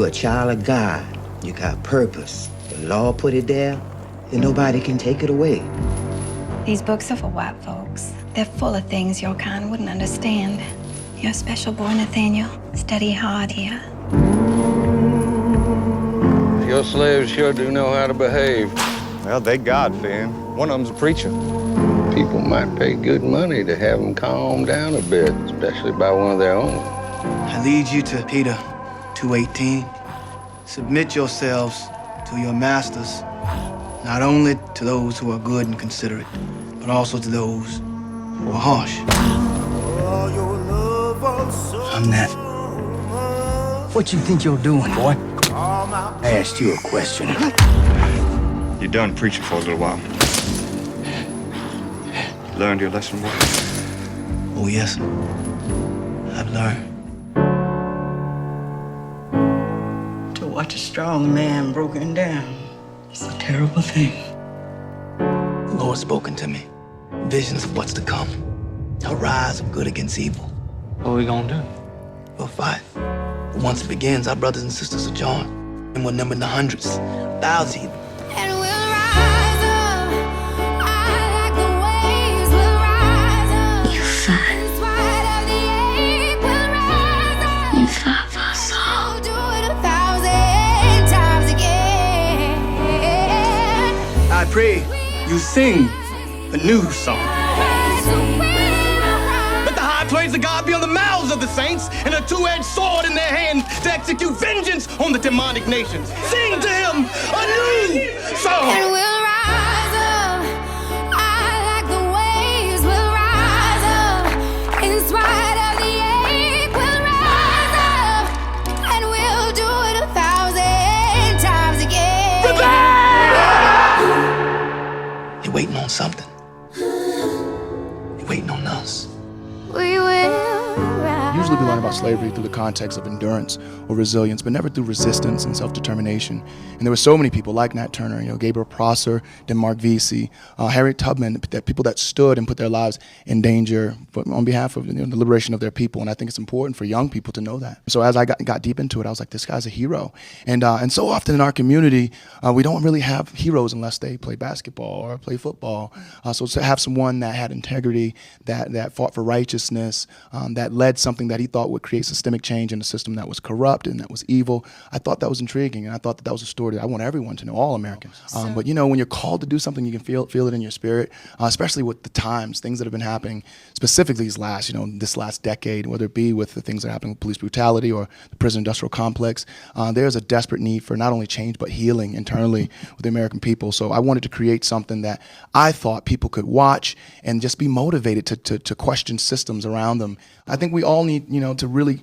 a child of God. You got purpose. The law put it there, and nobody can take it away. These books are for white folks. They're full of things your kind wouldn't understand. You're a special boy, Nathaniel. Study hard here. Your slaves sure do know how to behave. Well, they God-fearing. One of them's a preacher. People might pay good money to have them calm down a bit, especially by one of their own. I lead you to Peter 2:18. Submit yourselves to your masters, not only to those who are good and considerate, but also to those who are harsh. I'm Nat. What you think you're doing, boy? I asked you a question. You're done preaching for a little while. Learned your lesson, boy? Oh, yes. I've learned. To watch a strong man broken down is a terrible thing. The Lord's spoken to me. Visions of what's to come. A rise of good against evil. What are we gonna do? We'll fight. But once it begins, our brothers and sisters will join. And we'll number in the hundreds, thousands. And we'll rise up. I like the waves. We'll rise up. You fought. In spite of the ache, we'll rise up. You fought for us all. We'll do it 1,000 times again. I pray you sing a new song. Let the high praise of God be on the mouths of the saints and a two-edged sword in their hands to execute vengeance on the demonic nations. Sing to him a new song. And we'll rise up. I like the waves. We'll rise up. In spite of the ache, we'll rise up. And we'll do it 1,000 times again. You're waiting on something. You're waiting on us. We will rise. Usually we learn about slavery through the context of endurance or resilience, but never through resistance and self-determination. And there were so many people like Nat Turner, Gabriel Prosser, Denmark Vesey, Harriet Tubman, people that stood and put their lives in danger on behalf of the liberation of their people. And I think it's important for young people to know that. So as I got deep into it, I was like, this guy's a hero. And so often in our community, we don't really have heroes unless they play basketball or play football. So to have someone that had integrity, that fought for righteousness, that led something that he thought would create systemic change in a system that was corrupt and that was evil, I thought that was intriguing, and I thought that was a story that I want everyone to know, all Americans. But when you're called to do something, you can feel it in your spirit, especially with the times, things that have been happening, specifically this last decade, whether it be with the things that are happening with police brutality or the prison industrial complex. There's a desperate need for not only change but healing internally with the American people. So I wanted to create something that I thought people could watch and just be motivated to question systems around them. I think we all need, to really,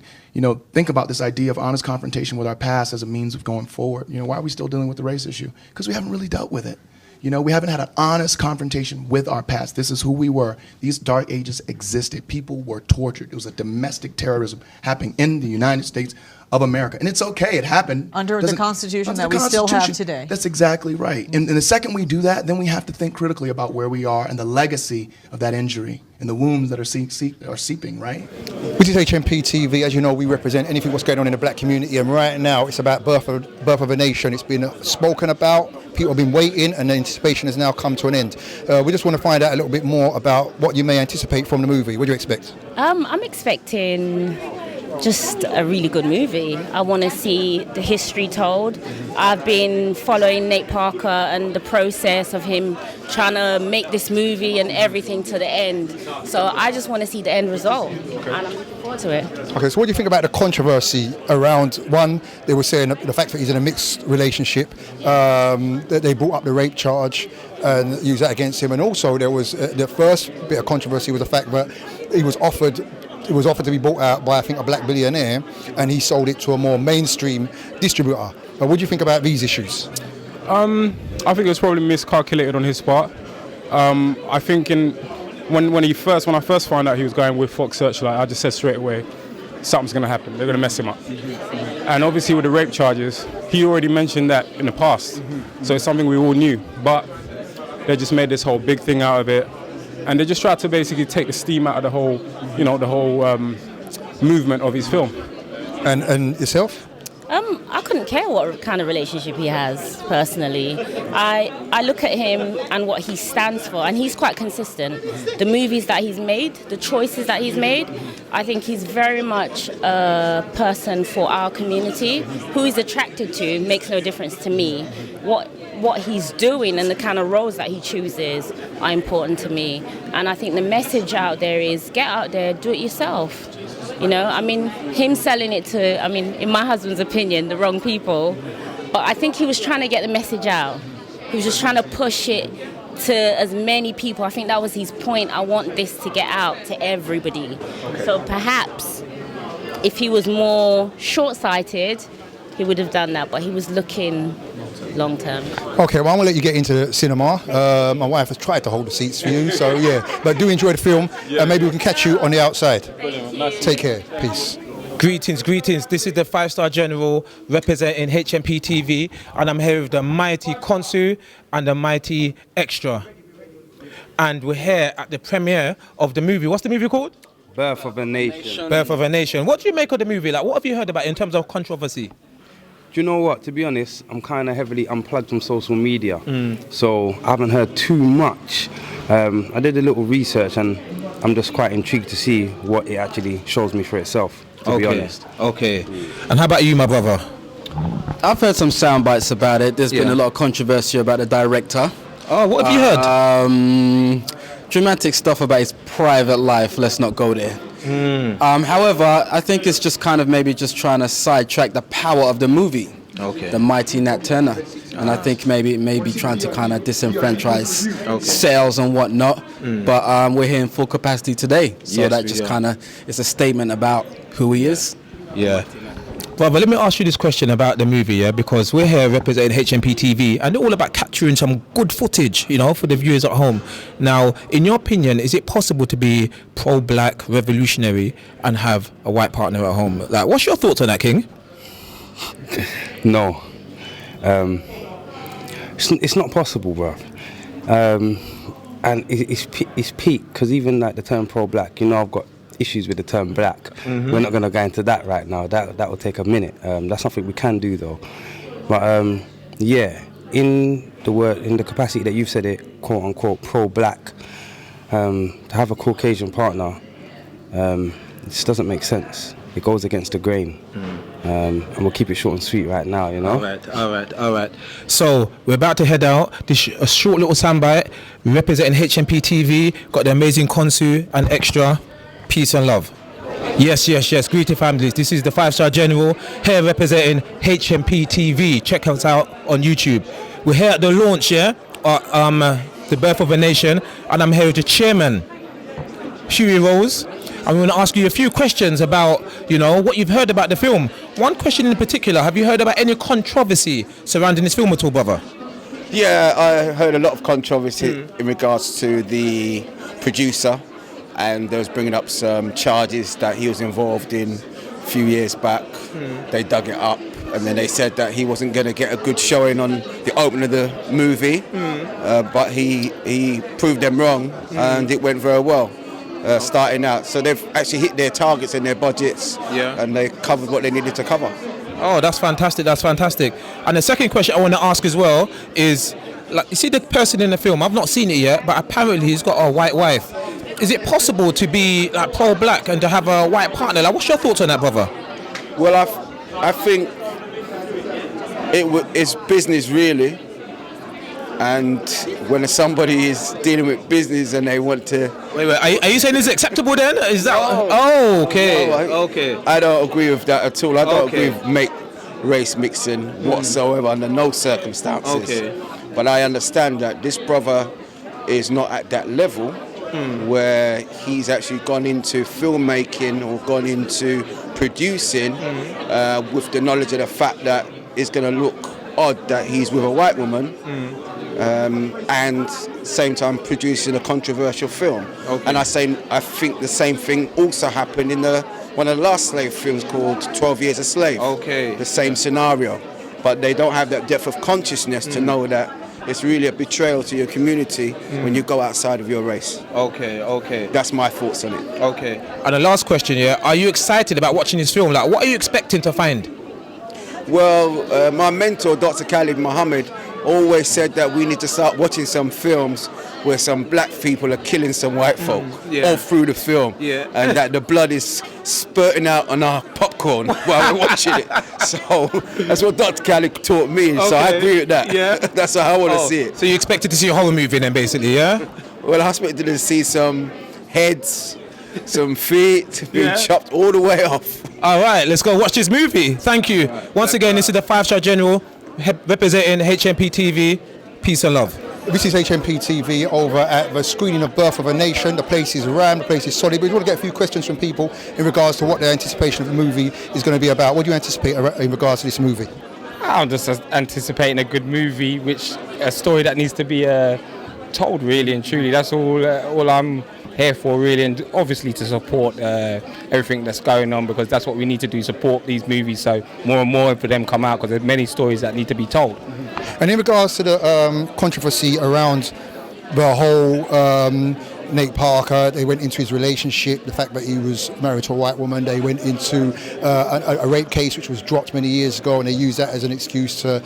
think about this idea of honest confrontation with our past as a means of going forward. Why are we still dealing with the race issue? Because we haven't really dealt with it. We haven't had an honest confrontation with our past. This is who we were. These dark ages existed. People were tortured. It was a domestic terrorism happening in the United States of America. And it's okay, it happened. Under the Constitution that we still have today. That's exactly right. And the second we do that, then we have to think critically about where we are and the legacy of that injury and the wounds that are seeping, right? This is HMP TV. As you know, we represent anything what's going on in the black community, and right now it's about birth of a nation. It's been spoken about, people have been waiting, and the anticipation has now come to an end. We just want to find out a little bit more about what you may anticipate from the movie. What do you expect? I'm expecting just a really good movie. I want to see the history told. I've been following Nate Parker and the process of him trying to make this movie and everything to the end. So I just want to see the end result, and I'm looking forward to it. Okay, so what do you think about the controversy around, one, they were saying the fact that he's in a mixed relationship, that they brought up the rape charge and used that against him, and also there was the first bit of controversy was the fact that it was offered to be bought out by, I think, a black billionaire, and he sold it to a more mainstream distributor. What do you think about these issues? I think it was probably miscalculated on his part. I think when I first found out he was going with Fox Searchlight, I just said straight away, something's going to happen. They're going to mess him up. And obviously with the rape charges, he already mentioned that in the past. So it's something we all knew. But they just made this whole big thing out of it. And they just tried to basically take the steam out of the whole movement of his film. And yourself? I couldn't care what kind of relationship he has, personally. I look at him and what he stands for, and he's quite consistent. The movies that he's made, the choices that he's made, I think he's very much a person for our community. Who he's attracted to makes no difference to me. What he's doing and the kind of roles that he chooses are important to me. And I think the message out there is get out there, do it yourself. You know, I mean, him selling it to, I mean, in my husband's opinion, the wrong people. But I think he was trying to get the message out. He was just trying to push it to as many people. I think that was his point. I want this to get out to everybody. Okay. So perhaps if he was more short-sighted, he would have done that. But he was looking long-term. Okay, well, I'm going to let you get into the cinema. My wife has tried to hold the seats for you, so yeah. But do enjoy the film, and maybe we can catch you on the outside. Take care. Peace. Greetings. This is the 5-Star General representing HMP TV, and I'm here with the mighty Consu and the mighty Extra. And we're here at the premiere of the movie. What's the movie called? Birth of a Nation. Birth of a Nation. What do you make of the movie? Like, what have you heard about it in terms of controversy? Do you know what? To be honest, I'm kind of heavily unplugged from social media, so I haven't heard too much. I did a little research, and I'm just quite intrigued to see what it actually shows me for itself, to be honest. Okay. And how about you, my brother? I've heard some sound bites about it. There's been a lot of controversy about the director. Oh, what have you heard? Dramatic stuff about his private life. Let's not go there. However, I think it's just kind of maybe just trying to sidetrack the power of the movie. Okay. The mighty Nat Turner. And I think maybe trying to kind of disenfranchise sales and whatnot. But we're here in full capacity today. So that just kind of is a statement about who he is. Yeah. Brother, let me ask you this question about the movie, yeah, because we're here representing HMP TV, and they're all about capturing some good footage, you know, for the viewers at home. Now, in your opinion, is it possible to be pro-black, revolutionary, and have a white partner at home? Like, what's your thoughts on that, King? No. It's not possible, bro. And it's peak, because even like the term pro-black, you know, I've got issues with the term black. We're not going to go into that right now. That will take a minute. That's something we can do though. But yeah, in the capacity that you've said it, quote unquote pro-black, to have a Caucasian partner, it just doesn't make sense. It goes against the grain. And we'll keep it short and sweet right now, you know. All right. So we're about to head out. This a short little soundbite representing HMP TV. Got the amazing Consu and Extra. Peace and love. Yes. Greeting families. This is the 5-Star General here representing HMP TV. Check us out on YouTube. We're here at the launch, the Birth of a Nation, and I'm here with the chairman, Huey Rose. I'm going to ask you a few questions about, you know, what you've heard about the film. One question in particular: have you heard about any controversy surrounding this film at all, brother? Yeah, I heard a lot of controversy in regards to the producer. And they was bringing up some charges that he was involved in a few years back. They dug it up, and then they said that he wasn't going to get a good showing on the opening of the movie, but he proved them wrong, and it went very well starting out. So they've actually hit their targets and their budgets, and they covered what they needed to cover. Oh, that's fantastic. And the second question I want to ask as well is, like, you see the person in the film, I've not seen it yet, but apparently he's got a white wife. Is it possible to be like pro-black and to have a white partner? Like, what's your thoughts on that, brother? Well, I think it's business, really. And when somebody is dealing with business and they want to... Wait, are you saying it's acceptable then? Is that... Okay. I don't agree with that at all. I don't agree with race mixing whatsoever under no circumstances. But I understand that this brother is not at that level where he's actually gone into filmmaking or gone into producing with the knowledge of the fact that it's going to look odd that he's with a white woman and same time producing a controversial film. And I think the same thing also happened in one of the last slave films called 12 Years a Slave. The same scenario, but they don't have that depth of consciousness to know that it's really a betrayal to your community when you go outside of your race. Okay. That's my thoughts on it. Okay. And the last question, are you excited about watching this film? Like, what are you expecting to find? Well, my mentor, Dr. Khalid Muhammad, always said that we need to start watching some films where some black people are killing some white folk all through the film, and that the blood is spurting out on our popcorn while we're watching it. So that's what Dr. Khalid taught me, so I agree with that. Yeah. That's how I want to see it. So you expected to see a horror movie then, basically, yeah? Well, I expected to see some heads, some feet being chopped all the way off. All right, let's go watch this movie. Thank you. Once again, this is the 5-Star General representing HMP TV. Peace and love. This is HMP TV over at the screening of Birth of a Nation. The place is rammed, the place is solid. We want to get a few questions from people in regards to what their anticipation of the movie is going to be about. What do you anticipate in regards to this movie? I'm just anticipating a good movie, a story that needs to be told, really and truly. That's all I'm here for, really, and obviously to support everything that's going on, because that's what we need to do, support these movies, so more and more for them come out, because there's many stories that need to be told. And in regards to the controversy around the whole Nate Parker, they went into his relationship, the fact that he was married to a white woman, they went into a rape case which was dropped many years ago, and they used that as an excuse to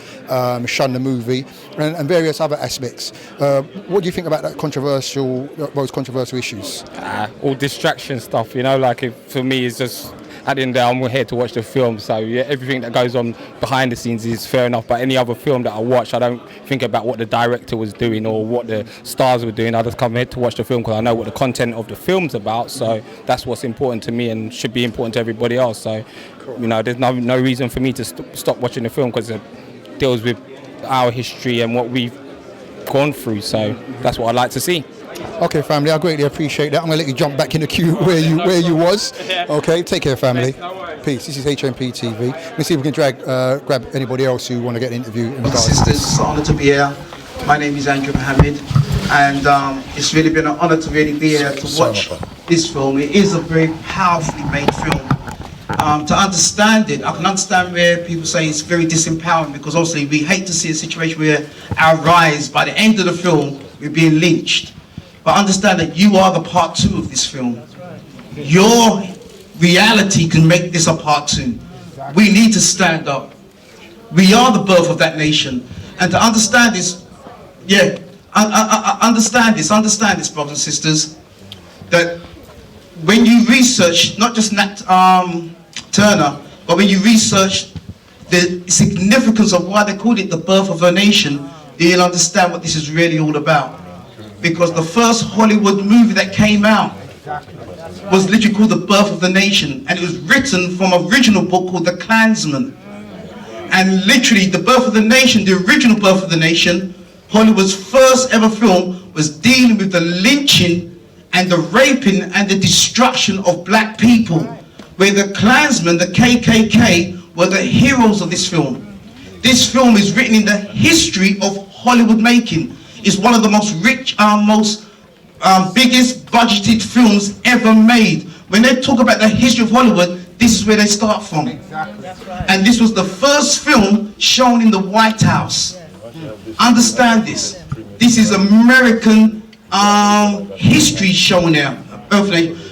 shun the movie, and various other aspects. What do you think about those controversial issues? All distraction stuff, for me it's just, at the end of the day, I'm here to watch the film, so everything that goes on behind the scenes is fair enough, but any other film that I watch, I don't think about what the director was doing or what the stars were doing. I just come here to watch the film because I know what the content of the film's about, so that's what's important to me and should be important to everybody else. So, there's no reason for me to stop watching the film, because it deals with our history and what we've gone through, so that's what I like to see. Okay, family, I greatly appreciate that. I'm going to let you jump back in the queue where you was. Okay, take care, family. Peace. This is HMP TV. Let's see if we can grab anybody else who want to get an interview. Sisters, it's an honor to be here. My name is Andrew Muhammed, and it's really been an honor to really be here to watch this film. It is a very powerfully made film. To understand it, I can understand where people say it's very disempowering, because obviously we hate to see a situation where our rise, by the end of the film, we're being lynched. But understand that you are the part 2 of this film. Your reality can make this a part 2. We need to stand up. We are the birth of that nation. And to understand this, understand this, brothers and sisters, that when you research, not just Nat Turner, but when you research the significance of why they called it the birth of a nation, you'll understand what this is really all about. Because the first Hollywood movie that came out was literally called The Birth of the Nation, and it was written from an original book called The Klansman. And literally, The Birth of the Nation, the original Birth of the Nation, Hollywood's first ever film, was dealing with the lynching and the raping and the destruction of black people, where the Klansmen, the KKK, were the heroes of this film. This film is written in the history of Hollywood making. It's one of the most rich, biggest budgeted films ever made. When they talk about the history of Hollywood, this is where they start from. And this was the first film shown in the White House. Understand this. This is American history shown there.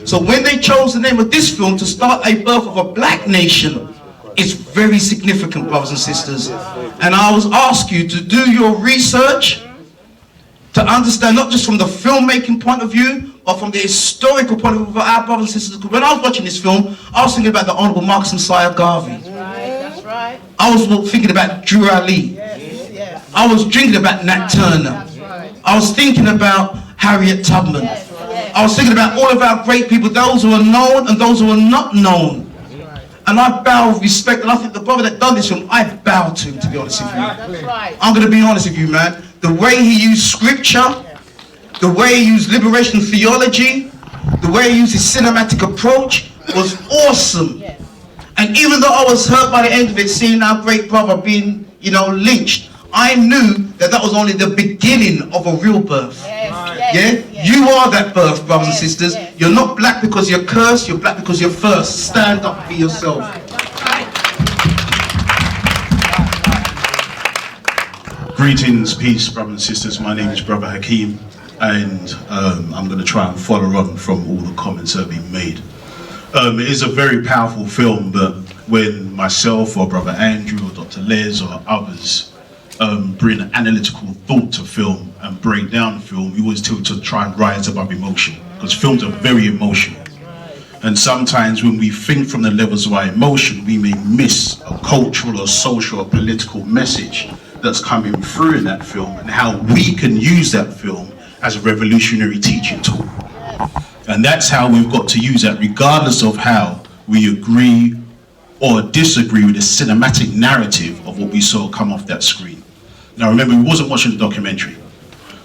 So when they chose the name of this film to start a birth of a black nation, it's very significant, brothers and sisters. And I was asked you to do your research, to understand not just from the filmmaking point of view, but from the historical point of view of our brothers and sisters. Because when I was watching this film, I was thinking about the Honorable Marcus Messiah Garvey. That's right. I was thinking about Drew Ali. I was thinking about Nat Turner. I was thinking about Harriet Tubman. I was thinking about all of our great people, those who are known and those who are not known. And I bow with respect, and I think the brother that done this film, I bow to him, to be honest with you. I'm going to be honest with you, man. The way he used scripture, the way he used liberation theology, the way he used his cinematic approach was awesome. And even though I was hurt by the end of it, seeing our great brother being, lynched, I knew that that was only the beginning of a real birth. You are that birth, brothers and sisters. You're not black because you're cursed, you're black because you're first. Stand up for yourself. Greetings, peace, brothers and sisters. My name is Brother Hakeem, and I'm going to try and follow on from all the comments that have been made. It is a very powerful film, but when myself or Brother Andrew or Dr. Lez or others bring analytical thought to film and break down film, we always tend to try and rise above emotion, because films are very emotional. And sometimes when we think from the levels of our emotion, we may miss a cultural or social or political message that's coming through in that film, and how we can use that film as a revolutionary teaching tool. And that's how we've got to use that, regardless of how we agree or disagree with the cinematic narrative of what we saw come off that screen. Now remember, we wasn't watching the documentary.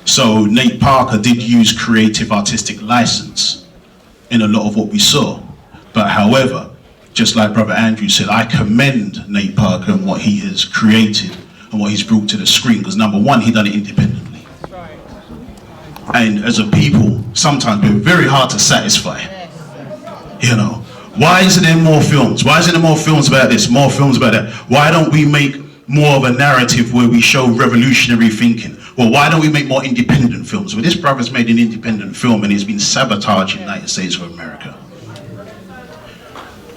So Nate Parker did use creative artistic license in a lot of what we saw. But however, just like Brother Andrew said, I commend Nate Parker and what he has created and what he's brought to the screen, because number one, he done it independently. And as a people, sometimes we're very hard to satisfy. You know, why isn't there more films? Why isn't there more films about this, more films about that? Why don't we make more of a narrative where we show revolutionary thinking? Well, why don't we make more independent films? Well, this brother's made an independent film and he's been sabotaging the United States of America.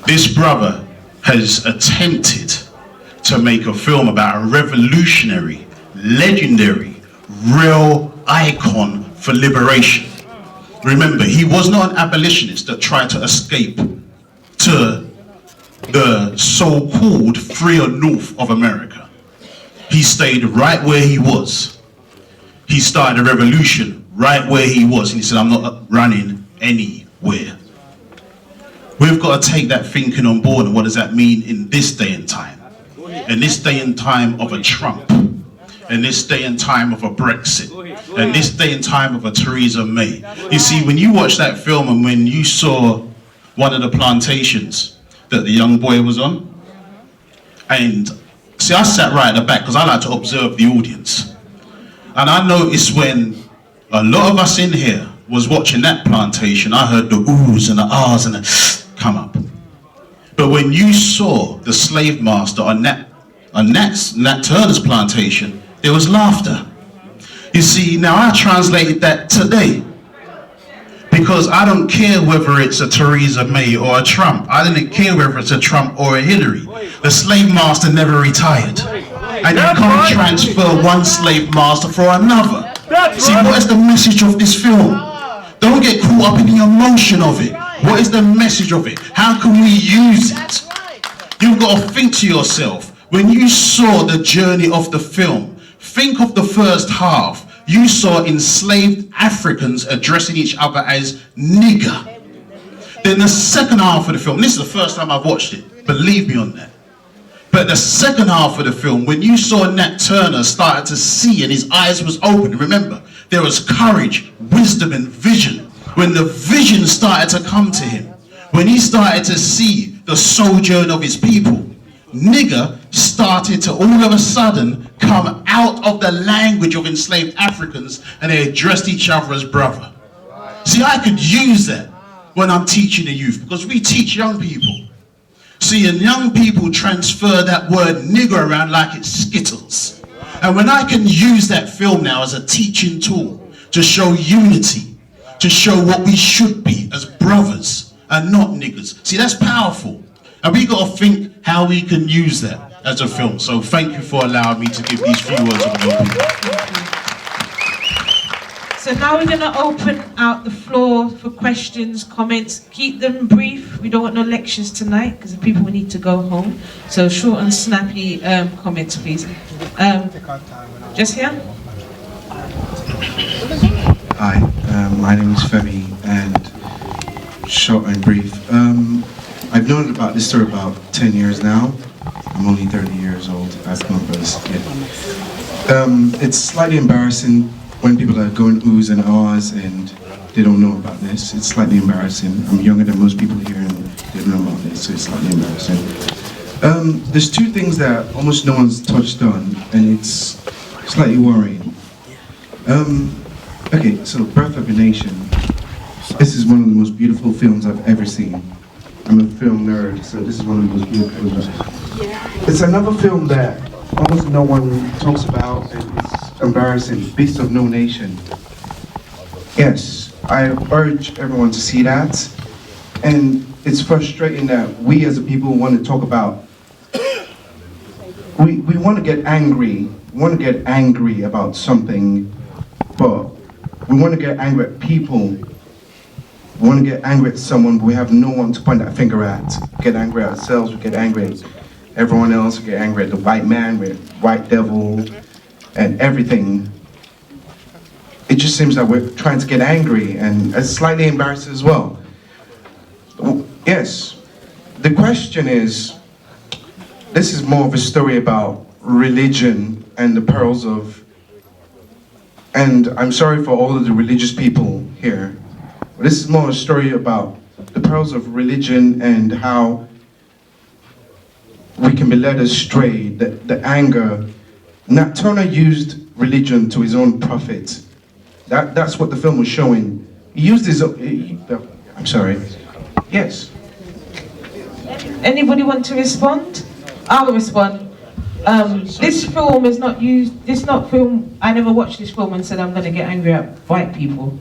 This brother has attempted to make a film about a revolutionary, legendary, real icon for liberation. Remember, he was not an abolitionist that tried to escape to the so-called freer north of America. He stayed right where he was. He started a revolution right where he was, and he said, I'm not running anywhere. We've got to take that thinking on board, and what does that mean in this day and time? In this day and time of a Trump, in this day and time of a Brexit, in this day and time of a Theresa May. You see, when you watch that film and when you saw one of the plantations that the young boy was on, and see, I sat right at the back because I like to observe the audience. And I noticed when a lot of us in here was watching that plantation, I heard the oohs and the ahs and the come up. But when you saw the slave master on Nat Turner's plantation, there was laughter. You see, now I translated that today, because I don't care whether it's a Theresa May or a Trump. I didn't care whether it's a Trump or a Hillary. The slave master never retired. And you can't transfer one slave master for another. See, what is the message of this film? Don't get caught up in the emotion of it. What is the message of it? How can we use it? You've got to think to yourself, when you saw the journey of the film, think of the first half. You saw enslaved Africans addressing each other as nigger. Then the second half of the film, this is the first time I've watched it, believe me on that. But the second half of the film, when you saw Nat Turner started to see and his eyes was open, remember, there was courage, wisdom and vision. When the vision started to come to him, when he started to see the sojourn of his people, nigger started to all of a sudden come out of the language of enslaved Africans, and they addressed each other as brother. See, I could use that when I'm teaching the youth, because we teach young people. See, and young people transfer that word nigger around like it's Skittles. And when I can use that film now as a teaching tool to show unity, to show what we should be as brothers and not niggers, see, that's powerful. And we got to think how we can use that as a film. So thank you for allowing me to give these few words of your opinion. So now we're going to open out the floor for questions, comments. Keep them brief. We don't want no lectures tonight because the people need to go home. So short and snappy comments, please. Just here. Hi, my name is Femi, and short and brief. I've known about this story about 10 years now. I'm only 30 years old. I've known about this. Yeah. It's slightly embarrassing when people are going oohs and ahs and they don't know about this. It's slightly embarrassing. I'm younger than most people here and they don't know about this, so it's slightly embarrassing. There's two things that almost no one's touched on, and it's slightly worrying. Okay, so Birth of a Nation. This is one of the most beautiful films I've ever seen. I'm a film nerd, so this is one of the most beautiful films. It's another film that almost no one talks about, and it's embarrassing. Beast of No Nation. Yes, I urge everyone to see that. And it's frustrating that we as a people want to talk about, we want to get angry, about something, but we want to get angry at people. We want to get angry at someone, but we have no one to point that finger at. Get angry at ourselves, we get angry at everyone else, we get angry at the white man, with white devil, and everything. It just seems that we're trying to get angry, and it's slightly embarrassing as well. Yes, the question is, this is more of a story about religion and the perils of, and I'm sorry for all of the religious people here, but this is more a story about the perils of religion and how we can be led astray, the anger. Nat Turner used religion to his own profit. That's what the film was showing. He used his own, I'm sorry. Yes. Anybody want to respond? I'll respond. This film is not used, I never watched this film and said I'm going to get angry at white people.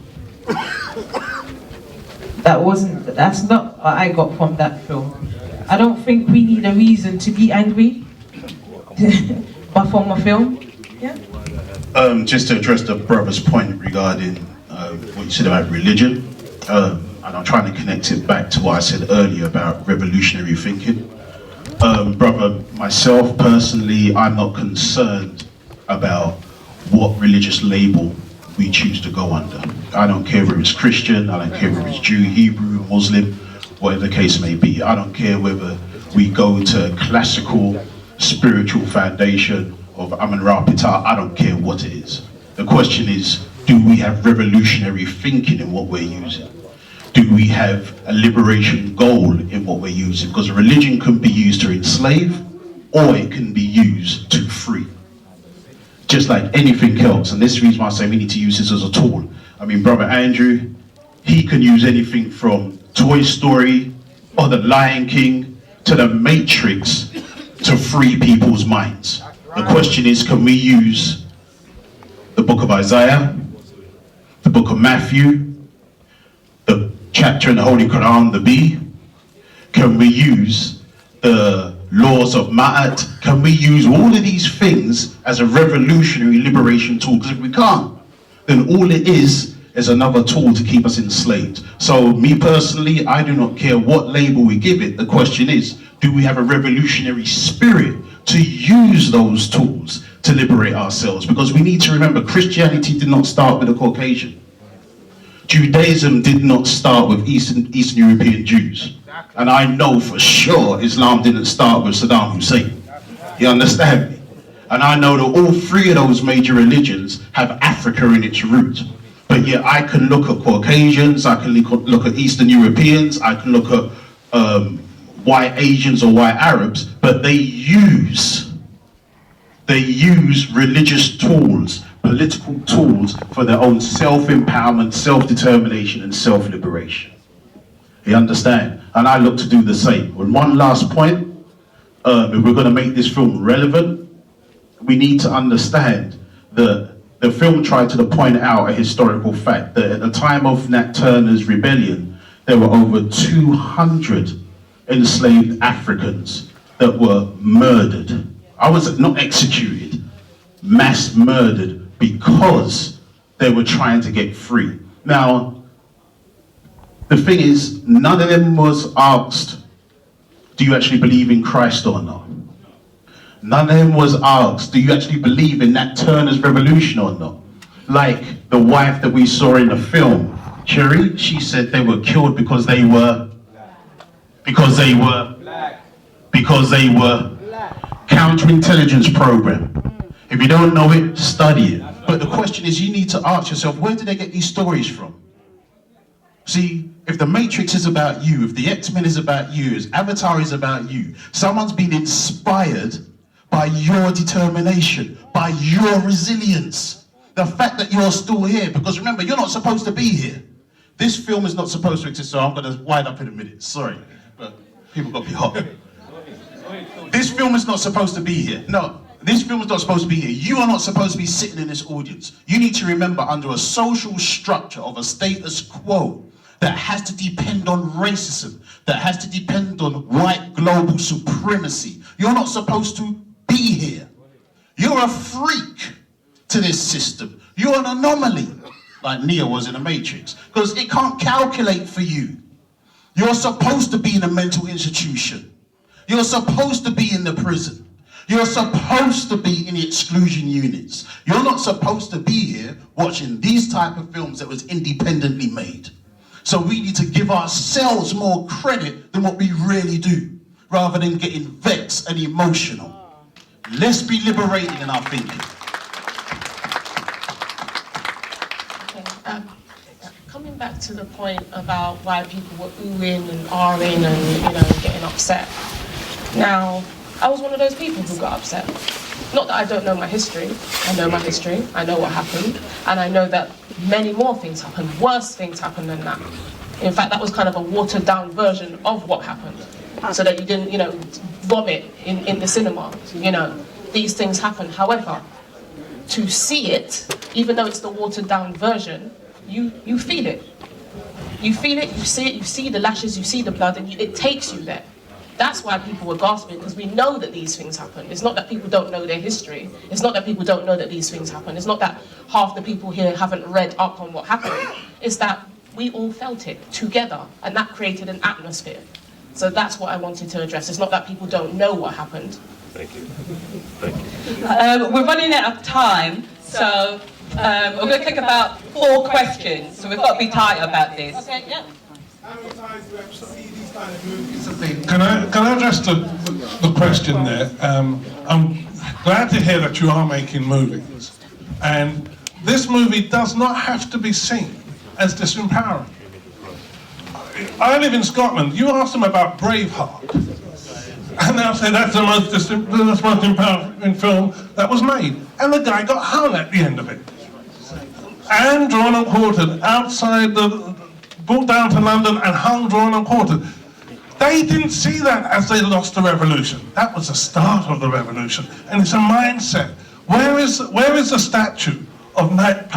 That's not what I got from that film. I don't think we need a reason to be angry, but from a film. Yeah. Just to address the brother's point regarding what you said about religion, and I'm trying to connect it back to what I said earlier about revolutionary thinking. Brother, myself personally, I'm not concerned about what religious label we choose to go under. I don't care whether it's Christian, I don't care whether it's Jew, Hebrew, Muslim, whatever the case may be. I don't care whether we go to classical spiritual foundation of Amun-Ra Ptah, I don't care what it is. The question is, do we have revolutionary thinking in what we're using? Do we have a liberation goal in what we're using? Because religion can be used to enslave, or it can be used to free. Just like anything else, and this is the reason why I say we need to use this as a tool. I mean, Brother Andrew, he can use anything from Toy Story, or The Lion King, to The Matrix, to free people's minds. The question is, can we use the book of Isaiah, the book of Matthew, the chapter in the Holy Quran, the B? Can we use the laws of Ma'at? Can we use all of these things as a revolutionary liberation tool? Because if we can't, then all it is another tool to keep us enslaved. So me personally, I do not care what label we give it. The question is, do we have a revolutionary spirit to use those tools to liberate ourselves? Because we need to remember, Christianity did not start with a Caucasian. Judaism did not start with Eastern European Jews. And I know for sure Islam didn't start with Saddam Hussein. You understand me? And I know that all three of those major religions have Africa in its root. But yet I can look at Caucasians, I can look at Eastern Europeans, I can look at white Asians or white Arabs, but they use religious tools, political tools for their own self-empowerment, self-determination and self-liberation. You understand? And I look to do the same. And one last point, if we're going to make this film relevant, we need to understand that the film tried to point out a historical fact that at the time of Nat Turner's rebellion, there were over 200 enslaved Africans that were murdered. I was not executed, mass murdered because they were trying to get free. Now, the thing is, none of them was asked, do you actually believe in Christ or not? None of them was asked, do you actually believe in Nat Turner's revolution or not? Like the wife that we saw in the film, Cherry, she said they were killed because they were counterintelligence program. If you don't know it, study it. But the question is, you need to ask yourself, where did they get these stories from? See, if the Matrix is about you, if the X-Men is about you, if Avatar is about you, someone's been inspired by your determination, by your resilience. The fact that you're still here, because remember, you're not supposed to be here. This film is not supposed to exist, so I'm going to wind up in a minute. Sorry, but people got to be hot. This film is not supposed to be here. No, this film is not supposed to be here. You are not supposed to be sitting in this audience. You need to remember, under a social structure of a status quo, that has to depend on racism, that has to depend on white global supremacy. You're not supposed to be here. You're a freak to this system. You're an anomaly, like Neo was in the Matrix, because it can't calculate for you. You're supposed to be in a mental institution. You're supposed to be in the prison. You're supposed to be in the exclusion units. You're not supposed to be here watching these type of films that was independently made. So we need to give ourselves more credit than what we really do, rather than getting vexed and emotional. Let's be liberating in our thinking. Coming back to the point about why people were oohing and ahhing and, getting upset. Now, I was one of those people who got upset. Not that I don't know my history. I know my history. I know what happened. And I know that many more things happened. Worse things happened than that. In fact, that was kind of a watered down version of what happened. So that you didn't, vomit in the cinema. These things happen. However, to see it, even though it's the watered down version, you feel it. You feel it, you see it, you see the lashes, you see the blood, and it takes you there. That's why people were gasping, because we know that these things happen. It's not that people don't know their history. It's not that people don't know that these things happen. It's not that half the people here haven't read up on what happened. It's that we all felt it together, and that created an atmosphere. So that's what I wanted to address. It's not that people don't know what happened. Thank you. Thank you. We're running out of time, so we're going to take about 4 questions, so we've got to be tight about this. Okay, yeah. Can I address the question there? I'm glad to hear that you are making movies, and this movie does not have to be seen as disempowering. I live in Scotland. You asked them about Braveheart, and they'll say that's the most empowering film that was made, and the guy got hung at the end of it. And drawn and quartered outside brought down to London and hung, drawn and quartered. They didn't see that as they lost the revolution. That was the start of the revolution, and it's a mindset. Where is the statue of Nat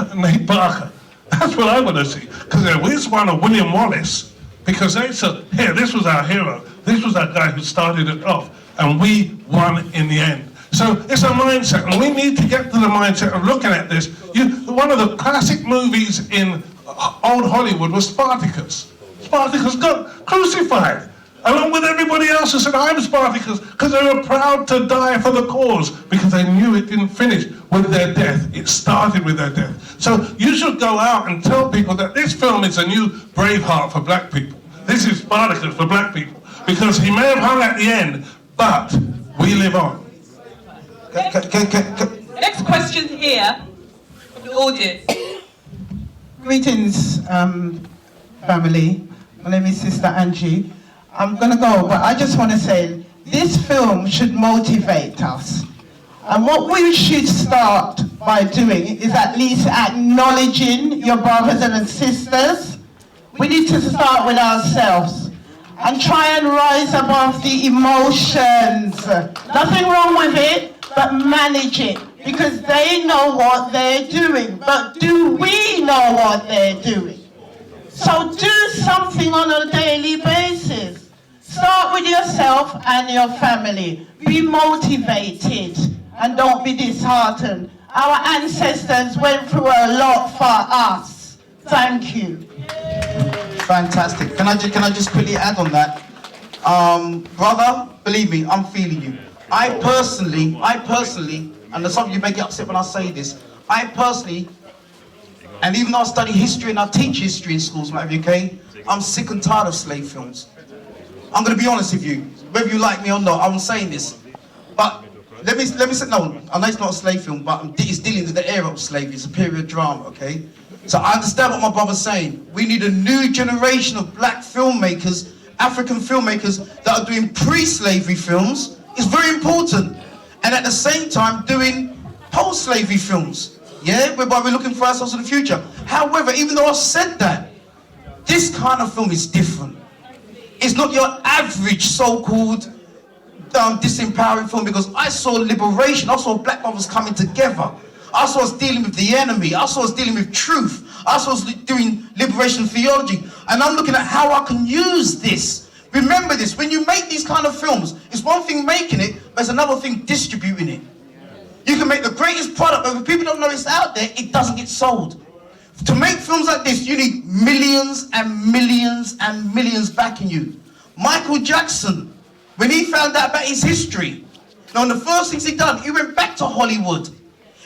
Parker? That's what I want to see, because there is one of William Wallace, because they said, here, this was our hero. This was that guy who started it off, and we won in the end. So it's a mindset, and we need to get to the mindset of looking at this. One of the classic movies in old Hollywood was Spartacus. Spartacus got crucified, along with everybody else who said, I'm Spartacus, because they were proud to die for the cause, because they knew it didn't finish with their death. It started with their death. So you should go out and tell people that this film is a new Braveheart for black people. This is Spartacus for black people, because he may have hung at the end, but we live on. Next question here from the audience. Greetings, family. My name is Sister Angie. I'm going to go, but I just want to say this film should motivate us. And what we should start by doing is at least acknowledging your brothers and sisters. We need to start with ourselves and try and rise above the emotions. Nothing wrong with it, but manage it, because they know what they're doing. But do we know what they're doing? So do something on a daily basis. Start with yourself and your family. Be motivated and don't be disheartened. Our ancestors went through a lot for us. Thank you. Fantastic. Can I just quickly add on that? Brother, believe me, I'm feeling you. I personally, and some of you may get upset when I say this, I personally, and even though I study history and I teach history in schools like UK, I'm sick and tired of slave films. I'm going to be honest with you, whether you like me or not, I'm saying this. But let me say, no, I know it's not a slave film, but it's dealing with the era of slavery, it's a period drama, okay? So I understand what my brother's saying. We need a new generation of black filmmakers, African filmmakers that are doing pre-slavery films. It's very important. And at the same time doing post-slavery films, yeah, whereby we're looking for ourselves in the future. However, even though I said that, this kind of film is different. It's not your average so-called disempowering film, because I saw liberation, I saw black brothers coming together. I saw us dealing with the enemy, I saw us dealing with truth, I saw us doing liberation theology. And I'm looking at how I can use this. Remember this, when you make these kind of films, it's one thing making it, but it's another thing distributing it. You can make the greatest product, but if people don't know it's out there, it doesn't get sold. To make films like this, you need millions and millions and millions backing you. Michael Jackson, when he found out about his history, now the first things he done, he went back to Hollywood.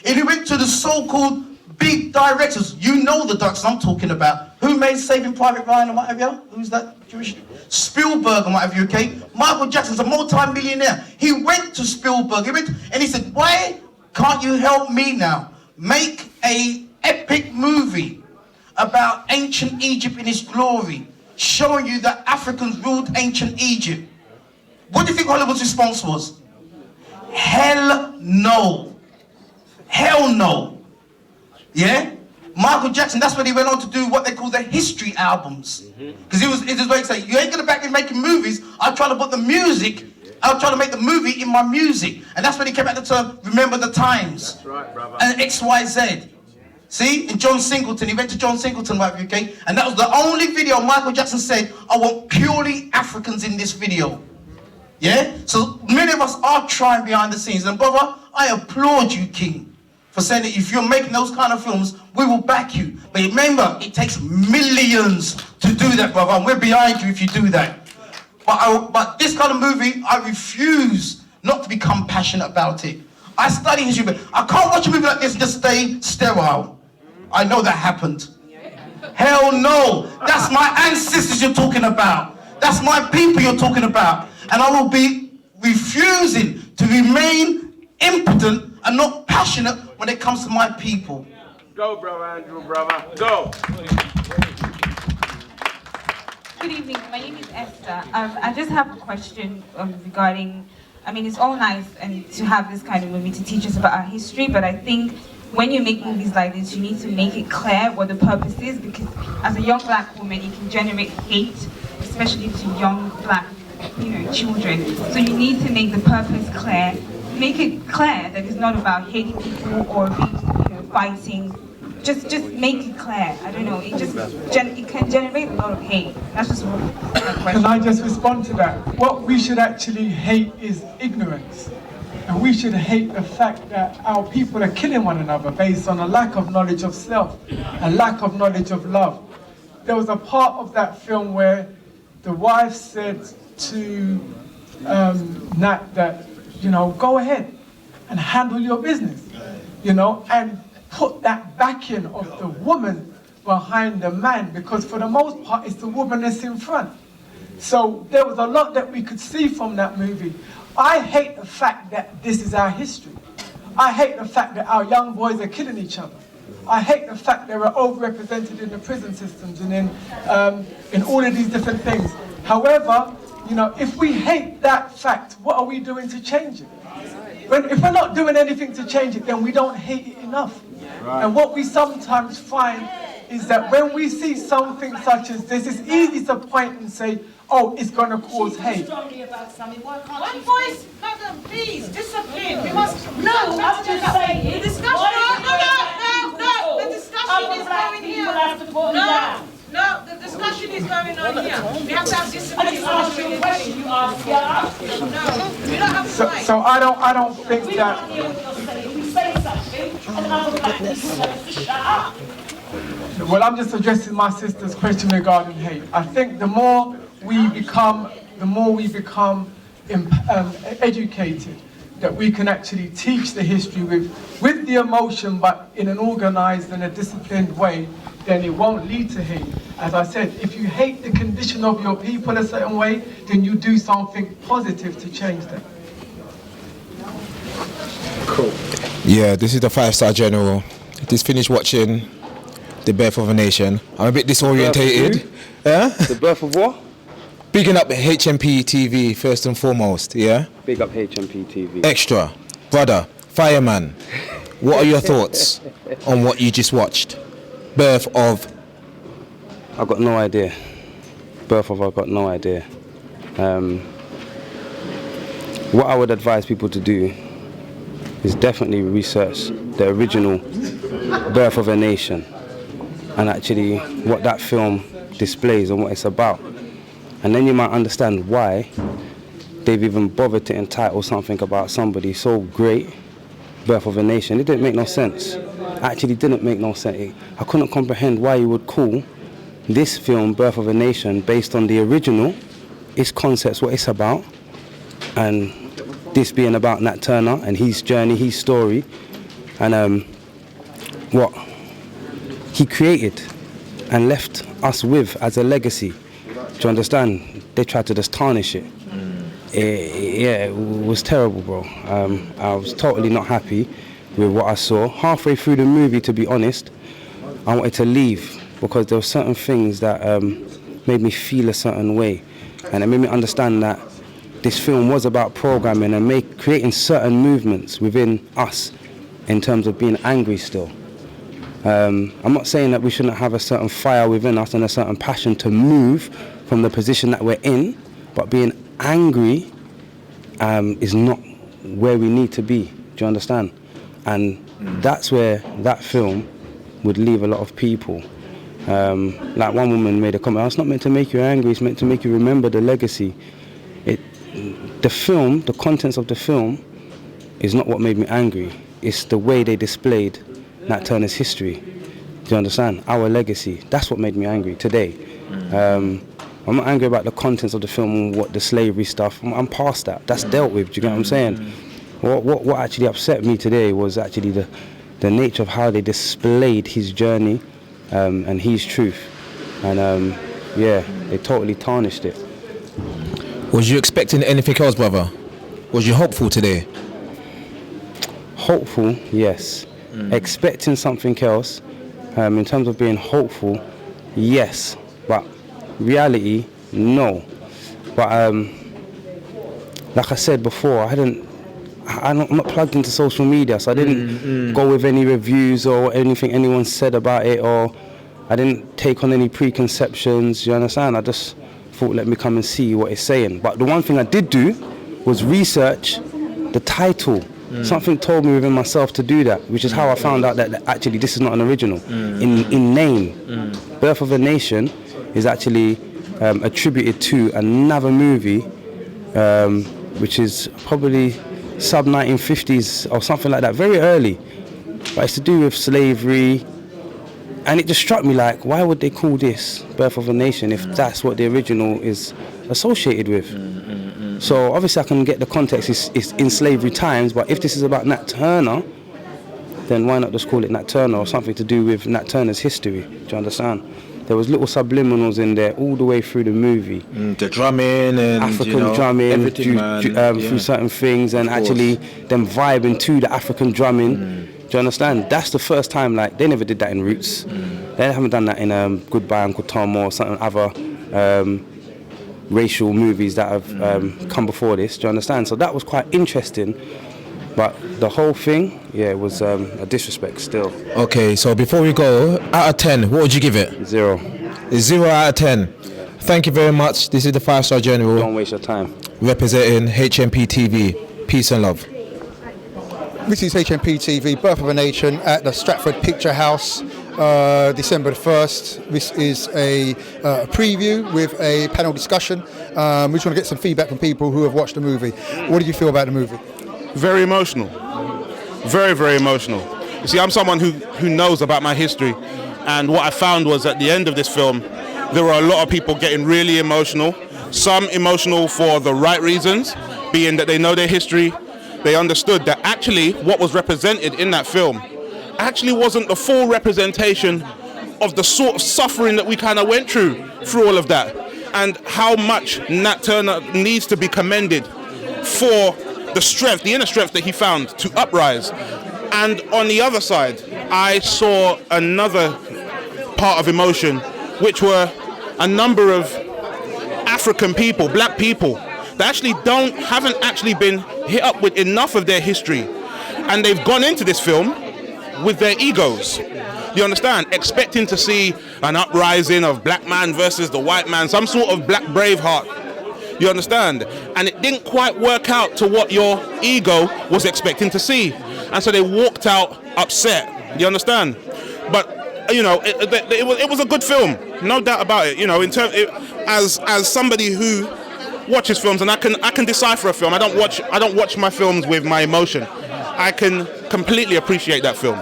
And he went to the so-called big directors. You know the directors I'm talking about. Who made Saving Private Ryan and what have you? Who's that Jewish? Spielberg and what have you, okay? Michael Jackson's a multi-millionaire. He went to Spielberg, and he said, why can't you help me now? Make a epic movie about ancient Egypt in its glory, showing you that Africans ruled ancient Egypt. What do you think Hollywood's response was? Hell no. Hell no. Yeah? Michael Jackson, that's when he went on to do what they call the history albums. Because it was like saying, you ain't gonna back me making movies, I'll try to put the music, I'll try to make the movie in my music. And that's when he came out the term, Remember the Times. That's right, brother. And XYZ. See, in John Singleton, he went to John Singleton, right, okay? And that was the only video Michael Jackson said, I want purely Africans in this video. Yeah? So many of us are trying behind the scenes. And brother, I applaud you, King, for saying that if you're making those kind of films, we will back you. But remember, it takes millions to do that, brother. And we're behind you if you do that. But this kind of movie, I refuse not to become passionate about it. I study history, but I can't watch a movie like this and just stay sterile. I know that happened. Hell no. That's my ancestors you're talking about. That's my people you're talking about. And I will be refusing to remain impotent and not passionate when it comes to my people. Go, brother Andrew, brother. Go. Good evening. My name is Esther. I just have a question regarding, I mean, it's all nice and to have this kind of movie to teach us about our history, but I think when you make movies like this, you need to make it clear what the purpose is, because as a young black woman, you can generate hate, especially to young black, children. So you need to make the purpose clear. Make it clear that it's not about hating people or fighting. Just make it clear. I don't know. It can generate a lot of hate. That's just my question. Can I just respond to that? What we should actually hate is ignorance. And we should hate the fact that our people are killing one another based on a lack of knowledge of self, a lack of knowledge of love. There was a part of that film where the wife said to Nat that, go ahead and handle your business, and put that backing of the woman behind the man, because for the most part, it's the woman that's in front. So there was a lot that we could see from that movie. I hate the fact that this is our history. I hate the fact that our young boys are killing each other. I hate the fact they were overrepresented in the prison systems and in all of these different things. However, if we hate that fact, what are we doing to change it? If we're not doing anything to change it, then we don't hate it enough. Right. And what we sometimes find is that when we see something such as this, it's easy to point and say, oh, it's going to cause hate. One voice, madam, please, discipline. We must. No, I'm just saying. The discussion. No. The discussion is going here. No, the discussion is going on here. We have to have discipline. You ask No, we don't have to fight. So I don't think that. We say something, and other black people have to shut up. Well, I'm just addressing my sister's question regarding hate. I think the more we become educated, that we can actually teach the history with the emotion, but in an organized and a disciplined way, then it won't lead to hate. As I said, if you hate the condition of your people a certain way, then you do something positive to change that. Cool. Yeah, this is the 5-star general. Just finished watching The Birth of a Nation. I'm a bit disorientated. The birth of what? Bigging up HMP TV first and foremost, yeah? Big up HMP TV. Extra. Brother, fireman, what are your thoughts on what you just watched? Birth of... I've got no idea. Birth of, I've got no idea. What I would advise people to do is definitely research the original Birth of a Nation and actually what that film displays and what it's about. And then you might understand why they've even bothered to entitle something about somebody so great, Birth of a Nation. It didn't make no sense. Actually didn't make no sense. I couldn't comprehend why you would call this film Birth of a Nation based on the original, its concepts, what it's about, and this being about Nat Turner and his journey, his story, and what he created and left us with as a legacy. Do you understand? They tried to just tarnish it. It was terrible, bro. I was totally not happy with what I saw. Halfway through the movie, to be honest, I wanted to leave because there were certain things that made me feel a certain way. And it made me understand that this film was about programming and creating certain movements within us in terms of being angry still. I'm not saying that we shouldn't have a certain fire within us and a certain passion to move from the position that we're in, but being angry is not where we need to be. Do you understand? And that's where that film would leave a lot of people. Like one woman made a comment, it's not meant to make you angry, it's meant to make you remember the legacy. The film, the contents of the film is not what made me angry. It's the way they displayed Nat Turner's history. Do you understand? Our legacy. That's what made me angry today. I'm not angry about the contents of the film and what the slavery stuff. I'm past that. That's dealt with. Do you get what I'm saying? What actually upset me today was actually the nature of how they displayed his journey and his truth. And yeah, they totally tarnished it. Was you expecting anything else, brother? Was you hopeful today? Hopeful, yes. Expecting something else, in terms of being hopeful, yes. But reality, no. But like I said before, I'm not plugged into social media, so I didn't go with any reviews or anything anyone said about it, or I didn't take on any preconceptions, you understand? I just thought, let me come and see what it's saying. But the one thing I did do was research the title. Something told me within myself to do that, which is how I found out that actually this is not an original. In name, Birth of a Nation is actually attributed to another movie, which is probably sub-1950s or something like that, very early. But it's to do with slavery. And it just struck me like, why would they call this Birth of a Nation if that's what the original is associated with? So obviously I can get the context, it's in slavery times, but if this is about Nat Turner, then why not just call it Nat Turner or something to do with Nat Turner's history? Do you understand? There was little subliminals in there all the way through the movie. The drumming and African drumming, everything, through certain things, and actually them vibing to the African drumming. Do you understand? That's the first time, like, they never did that in Roots. They haven't done that in Goodbye Uncle Tom or certain other racial movies that have come before this. Do you understand? So that was quite interesting. But the whole thing, yeah, it was a disrespect still. Okay, so before we go, out of 10, what would you give it? 0. 0 out of 10. Thank you very much. This is the 5-Star General. Don't waste your time. Representing HMP TV. Peace and love. This is HMP TV, Birth of a Nation at the Stratford Picture House, December the 1st. This is a preview with a panel discussion. We just want to get some feedback from people who have watched the movie. What did you feel about the movie? Very emotional. Very, very emotional. You see, I'm someone who knows about my history, and what I found was at the end of this film, there were a lot of people getting really emotional. Some emotional for the right reasons, being that they know their history. They understood that actually what was represented in that film actually wasn't the full representation of the sort of suffering that we kind of went through all of that, and how much Nat Turner needs to be commended for the strength, the inner strength that he found to uprise. And on the other side, I saw another part of emotion, which were a number of African people, black people, that actually haven't actually been hit up with enough of their history, and they've gone into this film with their egos. You understand? Expecting to see an uprising of black man versus the white man, some sort of black Braveheart. You understand? And it didn't quite work out to what your ego was expecting to see, and so they walked out upset. You understand? But you know, it was a good film, no doubt about it. You know, as somebody who watches films, and I can decipher a film. I don't watch my films with my emotion. I can completely appreciate that film.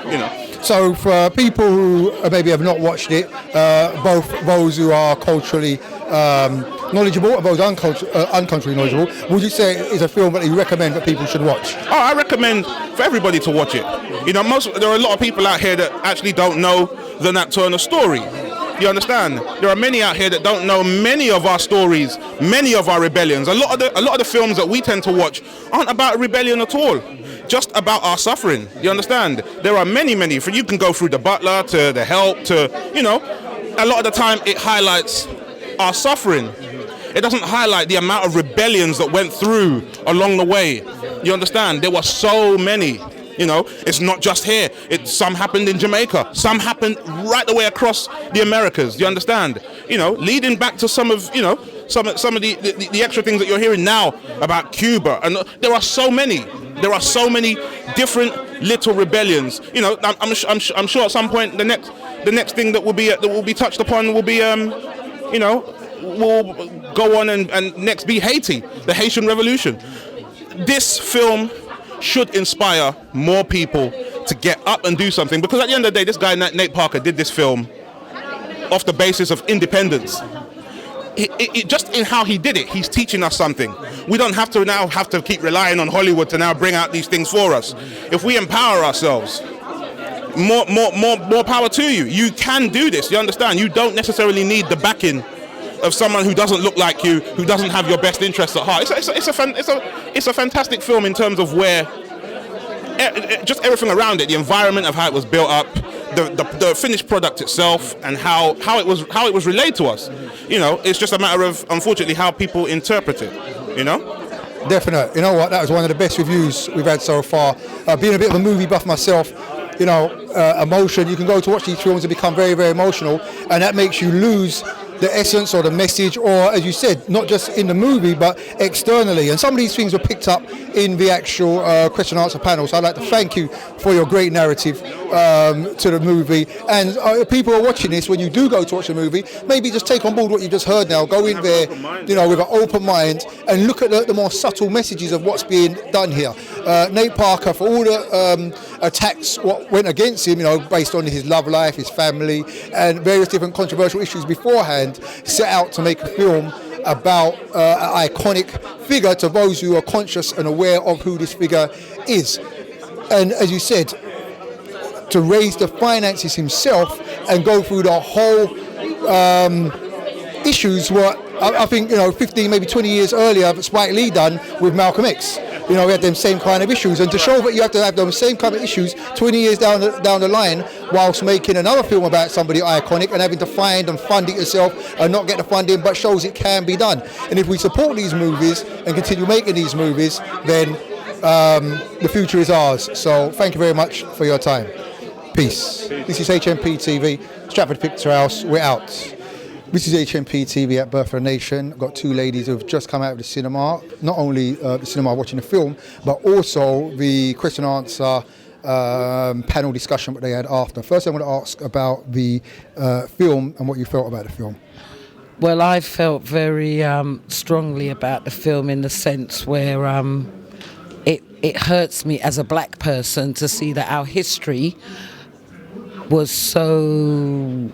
You know. So for people who maybe have not watched it, both those who are culturally knowledgeable and those unculturally knowledgeable, would you say it's a film that you recommend that people should watch? Oh, I recommend for everybody to watch it. You know, there are a lot of people out here that actually don't know the Nat Turner story. You understand? There are many out here that don't know many of our stories, many of our rebellions. A lot of the films that we tend to watch aren't about rebellion at all, just about our suffering. You understand? There are many. You can go through The Butler to The Help to, you know, a lot of the time it highlights our suffering. It doesn't highlight the amount of rebellions that went through along the way. You understand? There were so many. You know, it's not just here. Some happened in Jamaica. Some happened right the way across the Americas. You understand? You know, leading back to some of the extra things that you're hearing now about Cuba. And there are so many. There are so many different little rebellions. You know, I'm sure at some point the next thing that will be touched upon will be you know, will go on and next be Haiti, the Haitian Revolution. This film should inspire more people to get up and do something, because at the end of the day, this guy Nate Parker did this film off the basis of independence. Just in how he did it, he's teaching us something. We don't have to keep relying on Hollywood to now bring out these things for us. If we empower ourselves, more power to you. You can do this. You understand? You don't necessarily need the backing of someone who doesn't look like you, who doesn't have your best interests at heart. It's a fantastic film in terms of where just everything around it, the environment of how it was built up, the finished product itself, and how it was relayed to us. You know, it's just a matter of, unfortunately, how people interpret it. You know. Definitely. You know what? That was one of the best reviews we've had so far. Being a bit of a movie buff myself, you know, emotion. You can go to watch these films and become very, very emotional, and that makes you lose the essence or the message, or as you said, not just in the movie but externally. And some of these things were picked up in the actual question and answer panel. So I'd like to thank you for your great narrative to the movie. And people who are watching this, when you do go to watch a movie, maybe just take on board what you just heard now. Go in there, you know, with an open mind and look at the more subtle messages of what's being done here. Nate Parker, for all the attacks what went against him, you know, based on his love life, his family, and various different controversial issues beforehand, set out to make a film about an iconic figure to those who are conscious and aware of who this figure is. And as you said, to raise the finances himself and go through the whole issues what I think, you know, 15, maybe 20 years earlier, Spike Lee done with Malcolm X. You know, we had them same kind of issues, and to show that you have to have those same kind of issues 20 years down the line, whilst making another film about somebody iconic and having to find and fund it yourself and not get the funding, but shows it can be done. And if we support these movies and continue making these movies, then the future is ours. So thank you very much for your time. Peace. This is HMP TV, Stratford Picture House. We're out. This is HMP TV at Birth of a Nation. I've got two ladies who have just come out of the cinema. Not only the cinema watching the film, but also the question and answer panel discussion that they had after. First, I want to ask about the film and what you felt about the film. Well, I felt very strongly about the film in the sense where it hurts me as a black person to see that our history was so...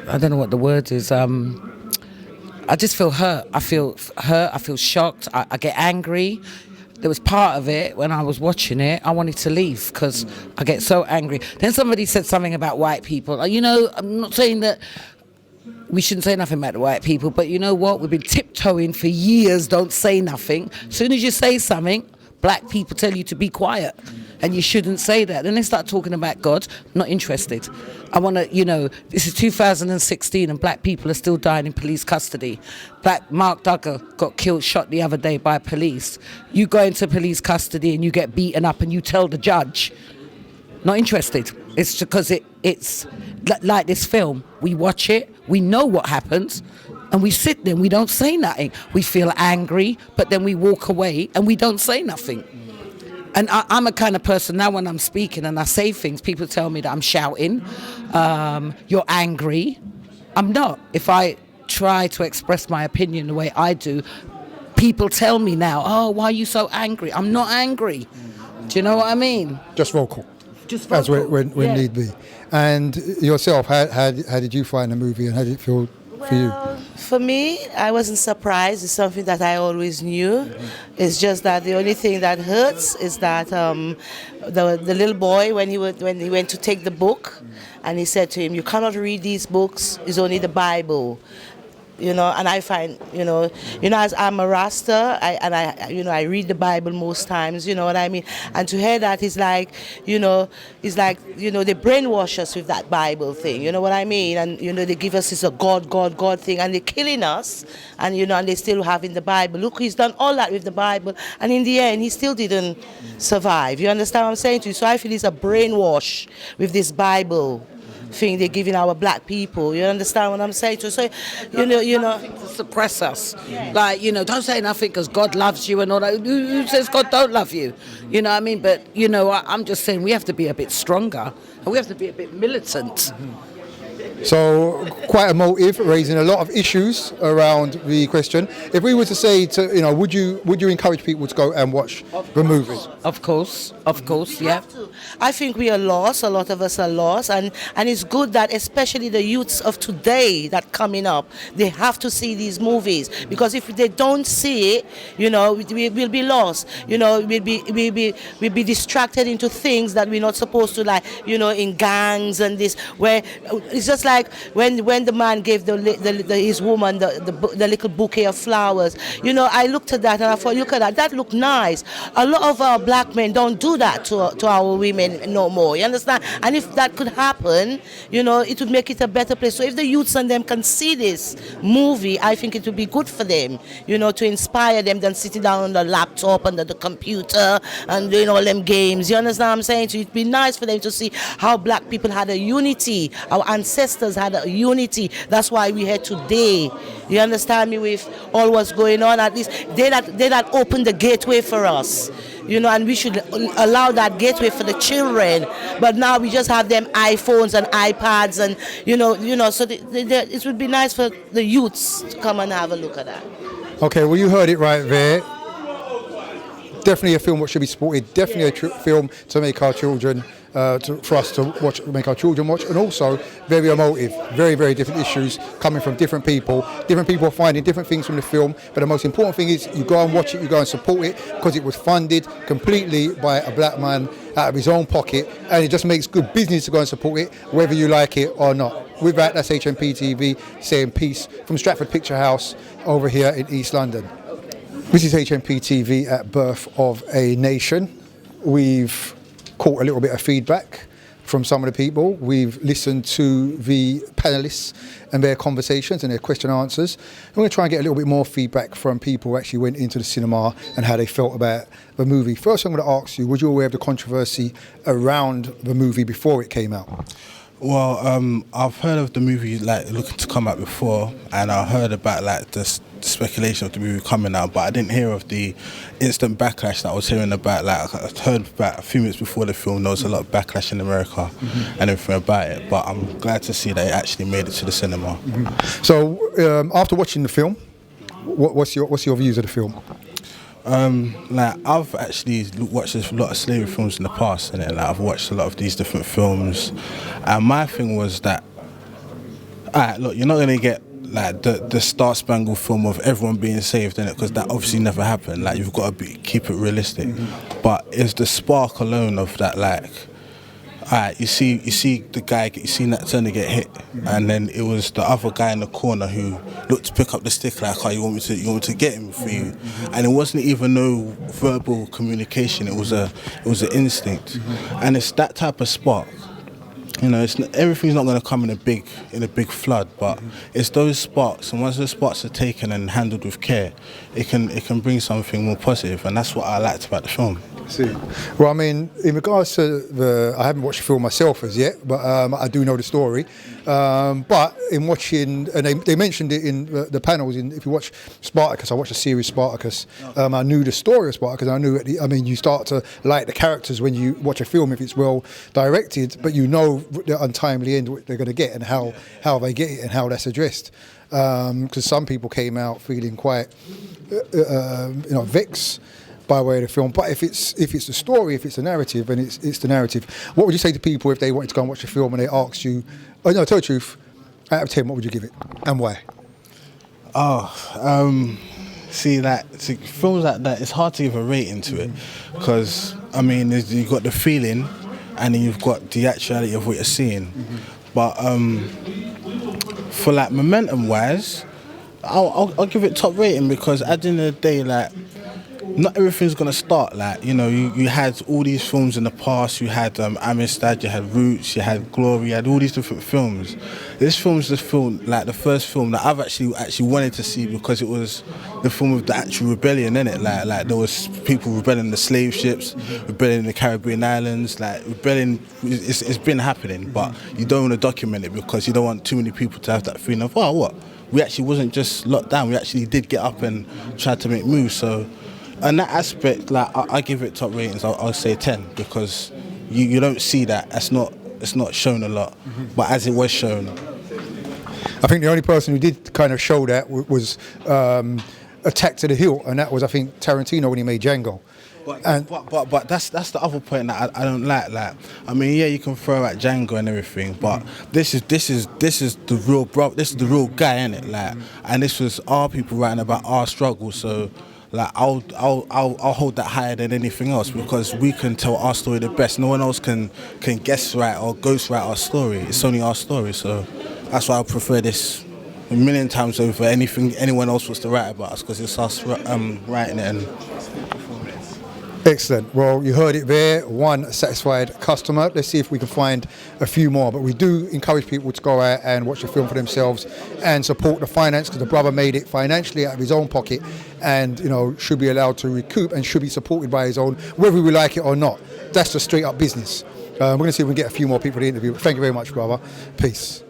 I don't know what the word is. I just feel hurt. I feel shocked. I get angry. There was part of it when I was watching it, I wanted to leave because I get so angry. Then somebody said something about white people. You know, I'm not saying that we shouldn't say nothing about the white people, but you know what? We've been tiptoeing for years, don't say nothing. As soon as you say something, black people tell you to be quiet. And you shouldn't say that. Then they start talking about God. Not interested. I want to, you know, this is 2016 and black people are still dying in police custody. Black Mark Duggar got killed, shot the other day by police. You go into police custody and you get beaten up and you tell the judge. Not interested. It's because it's like this film. We watch it, we know what happens, and we sit there and we don't say nothing. We feel angry, but then we walk away and we don't say nothing. And I'm a kind of person now when I'm speaking and I say things, people tell me that I'm shouting, you're angry. I'm not. If I try to express my opinion the way I do, people tell me now, oh, why are you so angry? I'm not angry. Do you know what I mean? Just vocal. Just As vocal. when Yeah. need be. And yourself, how did you find the movie and how did it feel for you? For me, I wasn't surprised. It's something that I always knew. It's just that the only thing that hurts is that the little boy, when he went to take the book, and he said to him, "You cannot read these books. It's only the Bible." And I find, as I'm a Rasta, I read the Bible most times, you know what I mean? And to hear that is like, it's like, they brainwash us with that Bible thing, you know what I mean? And, they give us this a God thing, and they're killing us, and, and they still having the Bible. Look, he's done all that with the Bible, and in the end, he still didn't survive. You understand what I'm saying to you? So I feel it's a brainwash with this Bible thing they're giving our black people. You understand what I'm saying? So to suppress us. Like, don't say nothing because God loves you and all that. Who says God don't love you? You know what I mean? But, I'm just saying we have to be a bit stronger and we have to be a bit militant. So quite a motive, raising a lot of issues around the question. If we were to say, would you encourage people to go and watch the movie? Of course, yeah. I think we are lost. A lot of us are lost, and it's good that especially the youths of today that coming up, they have to see these movies, because if they don't see it, we'll be lost. We'll be distracted into things that we're not supposed to, like, in gangs and this, where it's just like when the man gave his woman the little bouquet of flowers. I looked at that and I thought, look at that looked nice. A lot of our black men don't do that to our women no more. You understand? And if that could happen, it would make it a better place. So if the youths and them can see this movie, I think it would be good for them, to inspire them than sitting down on the laptop and the computer and doing all them games. You understand what I'm saying? So it'd be nice for them to see how black people had a unity. Our ancestors had a unity. That's why we're here today. You understand me? With all what's going on, at least they that opened the gateway for us. And we should allow that gateway for the children. But now we just have them iPhones and iPads, and so it would be nice for the youths to come and have a look at that. Okay, well, you heard it right there. Definitely a film that should be supported. Definitely a film to make our children, for us to watch, make our children watch, and also very emotive. Very, very different issues coming from different people. Different people are finding different things from the film. But the most important thing is you go and watch it, you go and support it, because it was funded completely by a black man out of his own pocket, and it just makes good business to go and support it, whether you like it or not. With that, that's HMP TV saying peace from Stratford Picture House over here in East London. This is HMP TV at Birth of a Nation. We've caught a little bit of feedback from some of the people. We've listened to the panellists and their conversations and their question answers. I'm going to try and get a little bit more feedback from people who actually went into the cinema and how they felt about the movie. First, I'm going to ask you, was you aware of the controversy around the movie before it came out? Well, I've heard of the movie looking to come out before, and I heard about the speculation of the movie coming out, but I didn't hear of the instant backlash that I was hearing about. I heard about a few minutes before the film there was a lot of backlash in America and everything about it, but I'm glad to see that it actually made it to the cinema. So after watching the film, what's your views of the film? I've actually watched a lot of slavery films in the past, and I've watched a lot of these different films, and my thing was that, look, you're not going to get the Star Spangled film of everyone being saved in it, because that obviously never happened. You've got to keep it realistic, but it's the spark alone of that. You see the guy, you see Nat Turner get hit, and then it was the other guy in the corner who looked to pick up the stick you want me to get him for you, and it wasn't even no verbal communication. It was an instinct, and it's that type of spark you know, everything's not going to come in a big flood, but it's those sparks, and once those sparks are taken and handled with care, it can bring something more positive, and that's what I liked about the film. See. Well, I mean, in regards to I haven't watched the film myself as yet, but I do know the story. But in watching, and they mentioned it in the panels. If you watch Spartacus, I watched the series Spartacus. I knew the story of Spartacus. I knew you start to like the characters when you watch a film if it's well directed, but you know the untimely end what they're going to get and how they get it and how that's addressed. Because some people came out feeling quite, vexed by way of the film, but if it's the story, if it's the narrative, and it's the narrative, what would you say to people if they wanted to go and watch a film and they asked you, tell the truth, out of 10, what would you give it, and why? Films like that, it's hard to give a rating to it, because I mean, you've got the feeling, and then you've got the actuality of what you're seeing. But for like momentum-wise, I'll give it top rating, because at the end of the day, like, not everything's gonna start like, you had all these films in the past. You had Amistad, you had Roots, you had Glory, you had all these different films. This film's the first film that I've actually wanted to see, because it was the film of the actual rebellion in it. Like there was people rebelling the slave ships, rebelling in the Caribbean islands. Like rebelling, it's been happening, but you don't want to document it because you don't want too many people to have that feeling of, we actually wasn't just locked down. We actually did get up and try to make moves. So. And that aspect, like I give it top ratings. I'll say 10, because you don't see that. It's not shown a lot, but as it was shown, I think the only person who did kind of show that was Attack to the Hill, and that was, I think, Tarantino when he made Django. But that's the other point that I don't like. Like, I mean, yeah, you can throw at Django and everything, but this is the real this is the real guy, innit? Like, and this was our people writing about our struggle. So. Like I'll hold that higher than anything else, because we can tell our story the best. No one else can guess right or ghost write our story. It's only our story, so that's why I prefer this a million times over anything anyone else wants to write about us, because it's us writing it and. Excellent. Well, you heard it there. One satisfied customer. Let's see if we can find a few more. But we do encourage people to go out and watch the film for themselves and support the finance, because the brother made it financially out of his own pocket, and should be allowed to recoup and should be supported by his own, whether we like it or not. That's just straight up business. We're going to see if we can get a few more people to interview. Thank you very much, brother. Peace.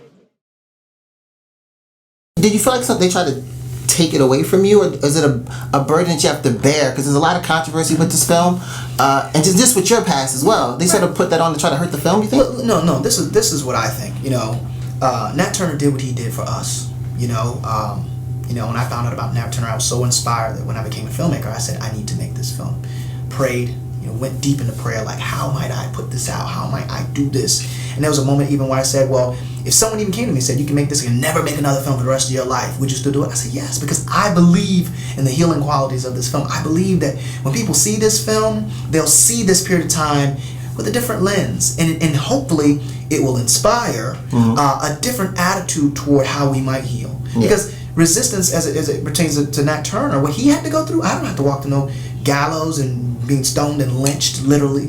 Did you feel like they tried to take it away from you, or is it a burden that you have to bear? Because there's a lot of controversy with this film, and just with your past as well. They sort of put that on to try to hurt the film, you think? Well, no. This is what I think. Nat Turner did what he did for us. When I found out about Nat Turner, I was so inspired that when I became a filmmaker, I said, I need to make this film. Prayed, went deep into prayer, like, how might I put this out? How might I do this? And there was a moment even where I said, well, if someone even came to me and said, you can make this and never make another film for the rest of your life, would you still do it? I said, yes, because I believe in the healing qualities of this film. I believe that when people see this film, they'll see this period of time with a different lens, and hopefully it will inspire a different attitude toward how we might heal. Yeah. Because resistance, as it pertains to Nat Turner, what he had to go through, I don't have to walk to no gallows and being stoned and lynched, literally.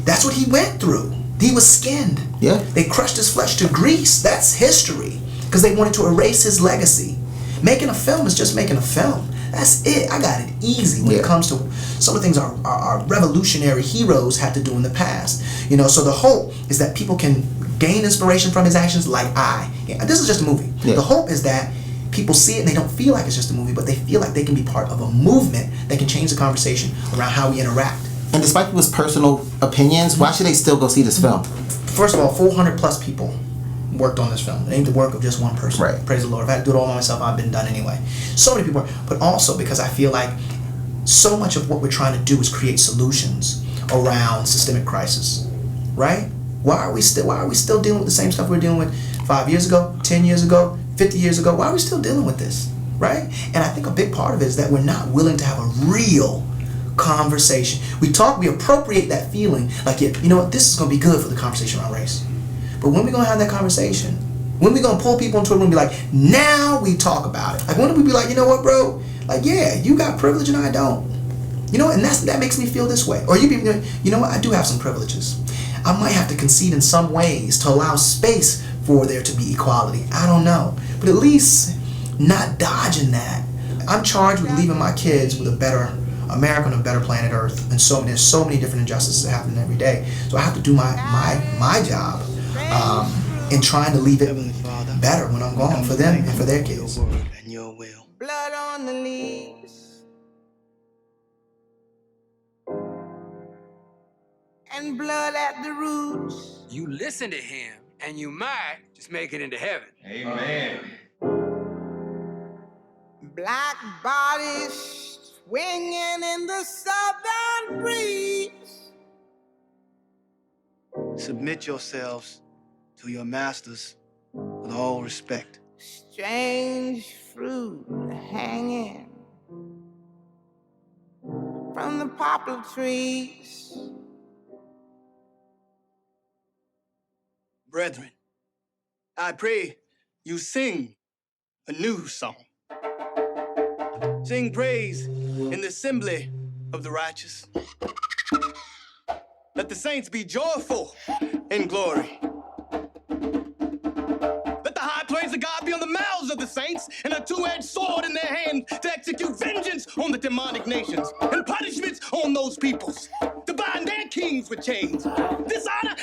That's what he went through. He was skinned. Yeah. They crushed his flesh to grease. That's history, because they wanted to erase his legacy. Making a film is just making a film. That's it. I got it easy when it comes to some of the things our revolutionary heroes had to do in the past. So the hope is that people can gain inspiration from his actions, like this is just a movie. Yeah. The hope is that people see it and they don't feel like it's just a movie, but they feel like they can be part of a movement that can change the conversation around how we interact. And despite people's personal opinions, why should they still go see this film? First of all, 400 plus people worked on this film. It ain't the work of just one person. Right. Praise the Lord. If I had to do it all by myself, I've been done anyway. So many people, but also because I feel like so much of what we're trying to do is create solutions around systemic crisis, right? Why are we still dealing with the same stuff we were dealing with 5 years ago, 10 years ago, 50 years ago? Why are we still dealing with this, right? And I think a big part of it is that we're not willing to have a real conversation. We appropriate that feeling, like, you know what, this is going to be good for the conversation around race. But when we going to have that conversation, when we going to pull people into a room and be like, now we talk about it. Like, when do we be like, you know what, bro? Like, yeah, you got privilege and I don't. And that makes me feel this way. Or you know what, I do have some privileges. I might have to concede in some ways to allow space for there to be equality. I don't know. But at least not dodging that. I'm charged with leaving my kids with a better America on a better planet Earth, and there's so many different injustices that happen every day. So I have to do my job in trying to leave it better when I'm gone for them and for their kids. Blood on the leaves and blood at the roots. You listen to him, and you might just make it into heaven. Amen. Black bodies swinging in the southern breeze. Submit yourselves to your masters with all respect. Strange fruit hanging from the poplar trees. Brethren, I pray you sing a new song. Sing praise in the assembly of the righteous. Let the saints be joyful in glory. Let the high praise of God be on the mouths of the saints and a two-edged sword in their hand to execute vengeance on the demonic nations and punishments on those peoples, to bind their kings with chains, dishonor